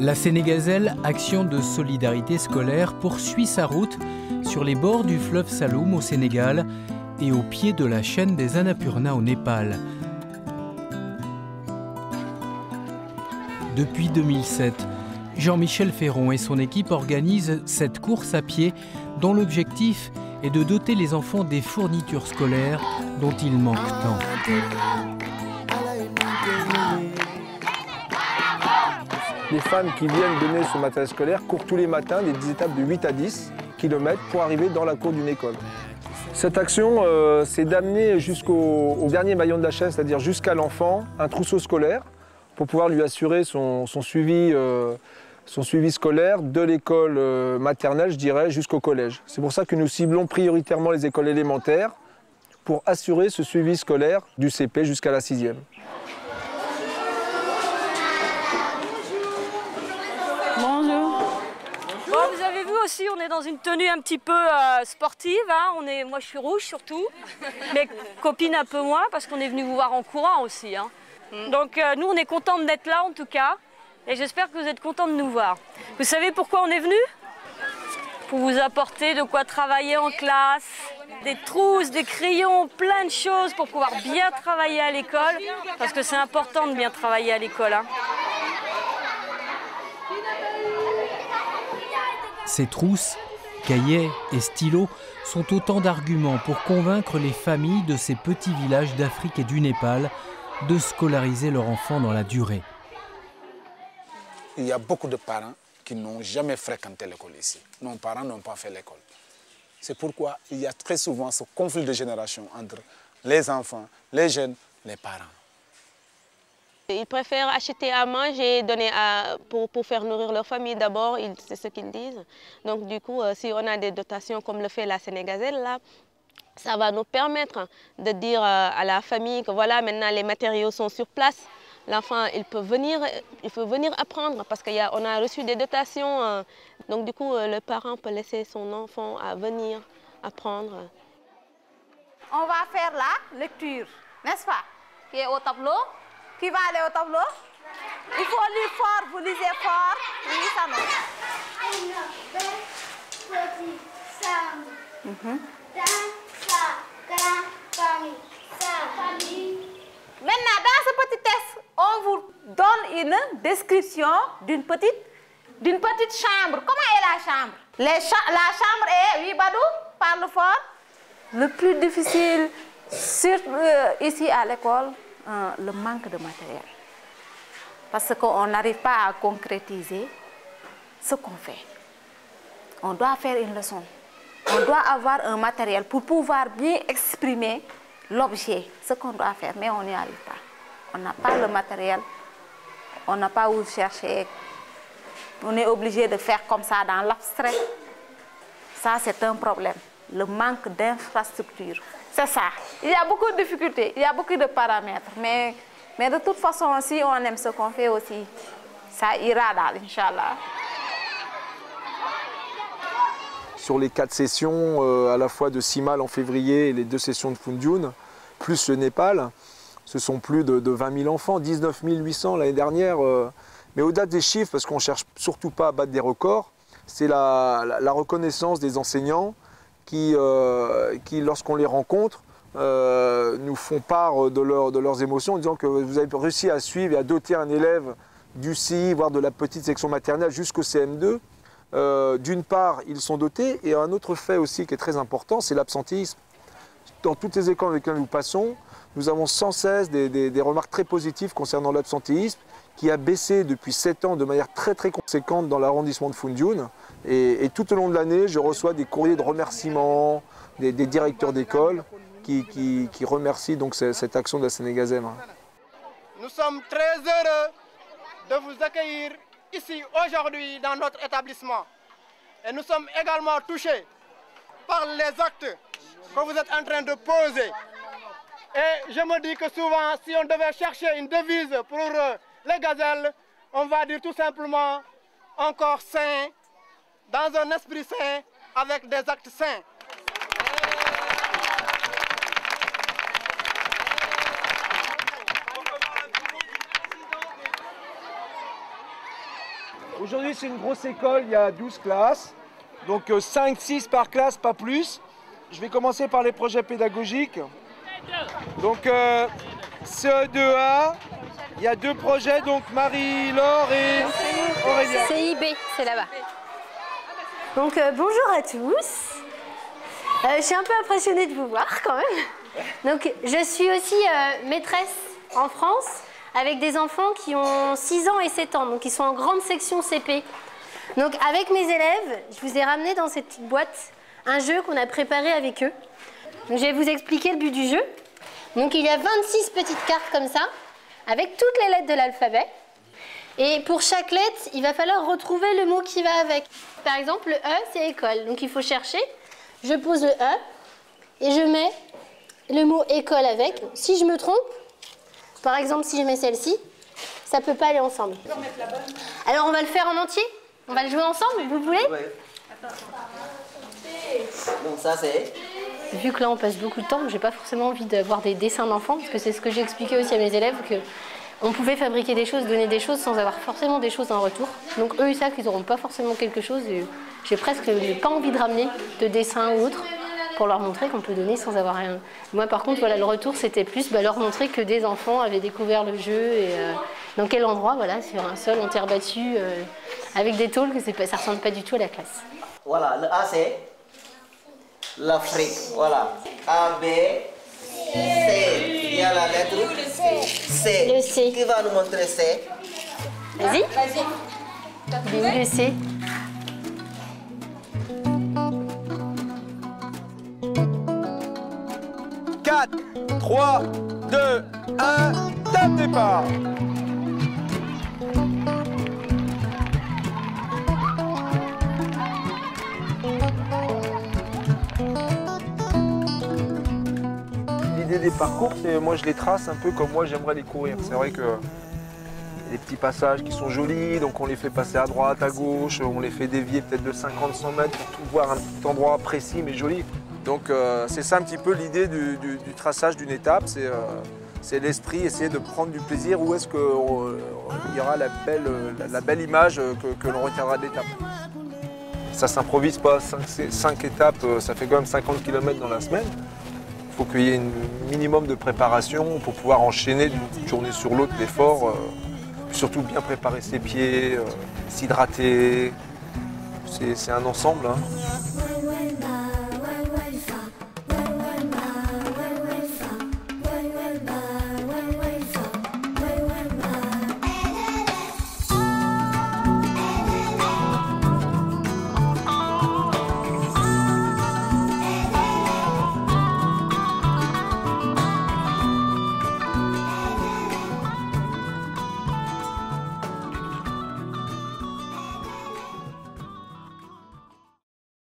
La Sénégazelle, action de solidarité scolaire, poursuit sa route sur les bords du fleuve Saloum au Sénégal et au pied de la chaîne des Annapurna au Népal. Depuis 2007, Jean-Michel Ferron et son équipe organisent cette course à pied dont l'objectif est de doter les enfants des fournitures scolaires dont il manque tant. Les femmes qui viennent donner ce matériel scolaire courent tous les matins des étapes de 8 à 10 km pour arriver dans la cour d'une école. Cette action, c'est d'amener jusqu'au dernier maillon de la chaîne, c'est-à-dire jusqu'à l'enfant, un trousseau scolaire pour pouvoir lui assurer son suivi scolaire de l'école maternelle, je dirais, jusqu'au collège. C'est pour ça que nous ciblons prioritairement les écoles élémentaires pour assurer ce suivi scolaire du CP jusqu'à la 6e. Vous avez vu aussi, on est dans une tenue un petit peu sportive. Hein. Moi, je suis rouge surtout. Mes copines un peu moins parce qu'on est venu vous voir en courant aussi. Hein. Donc nous, on est contents d'être là en tout cas. Et j'espère que vous êtes contents de nous voir. Vous savez pourquoi on est venu? Pour vous apporter de quoi travailler en classe. Des trousses, des crayons, plein de choses pour pouvoir bien travailler à l'école. Parce que c'est important de bien travailler à l'école. Hein. Ces trousses, cahiers et stylos sont autant d'arguments pour convaincre les familles de ces petits villages d'Afrique et du Népal de scolariser leurs enfants dans la durée. Il y a beaucoup de parents qui n'ont jamais fréquenté l'école ici. Nos parents n'ont pas fait l'école. C'est pourquoi il y a très souvent ce conflit de génération entre les enfants, les jeunes, les parents. Ils préfèrent acheter à manger, donner pour faire nourrir leur famille d'abord, c'est ce qu'ils disent. Donc du coup, si on a des dotations comme le fait la Sénégazelle, là, ça va nous permettre de dire à la famille que voilà, maintenant les matériaux sont sur place. L'enfant, il peut venir apprendre parce qu'on a reçu des dotations. Donc du coup, le parent peut laisser son enfant à venir apprendre. On va faire la lecture, n'est-ce pas? Qui est au tableau. Qui va aller au tableau? Il faut lire fort, vous lisez fort. Oui, ça non. Maintenant, dans ce petit texte, on vous donne une description d'une petite chambre. Comment est la chambre? La chambre est, oui, Badou, parle fort. Le plus difficile ici à l'école, le manque de matériel. Parce qu'on n'arrive pas à concrétiser ce qu'on fait. On doit faire une leçon. On doit avoir un matériel pour pouvoir bien exprimer l'objet, ce qu'on doit faire, mais on n'y arrive pas. On n'a pas le matériel, on n'a pas où chercher. On est obligé de faire comme ça dans l'abstrait. Ça, c'est un problème. Le manque d'infrastructure. C'est ça. Il y a beaucoup de difficultés, il y a beaucoup de paramètres. Mais de toute façon, si on aime ce qu'on fait aussi, ça ira là, Inch'Allah. Sur les 4 sessions, à la fois de Simal en février et les 2 sessions de Foundiougne, plus le Népal, ce sont plus de 20 000 enfants, 19 800 l'année dernière. Mais au-delà des chiffres, parce qu'on ne cherche surtout pas à battre des records, c'est la reconnaissance des enseignants qui lorsqu'on les rencontre, nous font part de leurs émotions en disant que vous avez réussi à suivre et à doter un élève du CI, voire de la petite section maternelle jusqu'au CM2. D'une part, ils sont dotés, et un autre fait aussi qui est très important, c'est l'absentéisme. Dans toutes les écoles avec lesquelles nous passons, nous avons sans cesse des remarques très positives concernant l'absentéisme, qui a baissé depuis 7 ans de manière très conséquente dans l'arrondissement de Foundiougne. Et tout au long de l'année, je reçois des courriers de remerciements des directeurs d'école qui remercient donc cette action de la Sénégazelle. Nous sommes très heureux de vous accueillir ici aujourd'hui dans notre établissement. Et nous sommes également touchés par les actes que vous êtes en train de poser. Et je me dis que souvent, si on devait chercher une devise pour les gazelles, on va dire tout simplement encore sain, dans un esprit sain, avec des actes sains. Aujourd'hui, c'est une grosse école, il y a 12 classes. Donc 5-6 par classe, pas plus. Je vais commencer par les projets pédagogiques. Donc CE2A, il y a 2 projets, donc Marie-Laure et Aurélia. CIB, c'est là-bas. Donc bonjour à tous. Je suis un peu impressionnée de vous voir quand même. Donc je suis aussi maîtresse en France avec des enfants qui ont 6 ans et 7 ans, donc ils sont en grande section CP. Donc avec mes élèves, je vous ai ramené dans cette petite boîte un jeu qu'on a préparé avec eux. Donc, je vais vous expliquer le but du jeu. Donc il y a 26 petites cartes comme ça, avec toutes les lettres de l'alphabet. Et pour chaque lettre, il va falloir retrouver le mot qui va avec. Par exemple, le E, c'est école. Donc il faut chercher. Je pose le E et je mets le mot école avec. Si je me trompe, par exemple, si je mets celle-ci, ça ne peut pas aller ensemble. Alors on va le faire en entier. On va le jouer ensemble, vous voulez? Oui. Donc ça c'est... Vu que là on passe beaucoup de temps, j'ai pas forcément envie d'avoir des dessins d'enfants, parce que c'est ce que j'ai expliqué aussi à mes élèves, qu'on pouvait fabriquer des choses, donner des choses sans avoir forcément des choses en retour. Donc eux ils savent qu'ils n'auront pas forcément quelque chose, et j'ai presque pas envie de ramener de dessins ou autre pour leur montrer qu'on peut donner sans avoir rien. Moi par contre voilà, le retour c'était plus leur montrer que des enfants avaient découvert le jeu et dans quel endroit, voilà, sur un sol en terre battue avec des tôles, que ça ressemble pas du tout à la classe. Voilà, le A c'est l'Afrique, voilà. A, B, C. Il y a la lettre C. Le C. Qui va nous montrer C? Vas-y. Il est où le C? « 4, 3, 2, 1, top départ. L'idée des parcours, c'est moi je les trace un peu comme moi j'aimerais les courir. C'est vrai que y a des petits passages qui sont jolis, donc on les fait passer à droite, à gauche, on les fait dévier peut-être de 50-100 mètres pour tout voir un petit endroit précis mais joli. Donc c'est ça un petit peu l'idée du traçage d'une étape, c'est l'esprit, essayer de prendre du plaisir, où est-ce qu'il y aura la belle image que l'on retiendra de l'étape. Ça ne s'improvise pas, 5 étapes, ça fait quand même 50 km dans la semaine. Il faut qu'il y ait un minimum de préparation pour pouvoir enchaîner d'une journée sur l'autre l'effort, surtout bien préparer ses pieds, s'hydrater, c'est un ensemble. Hein.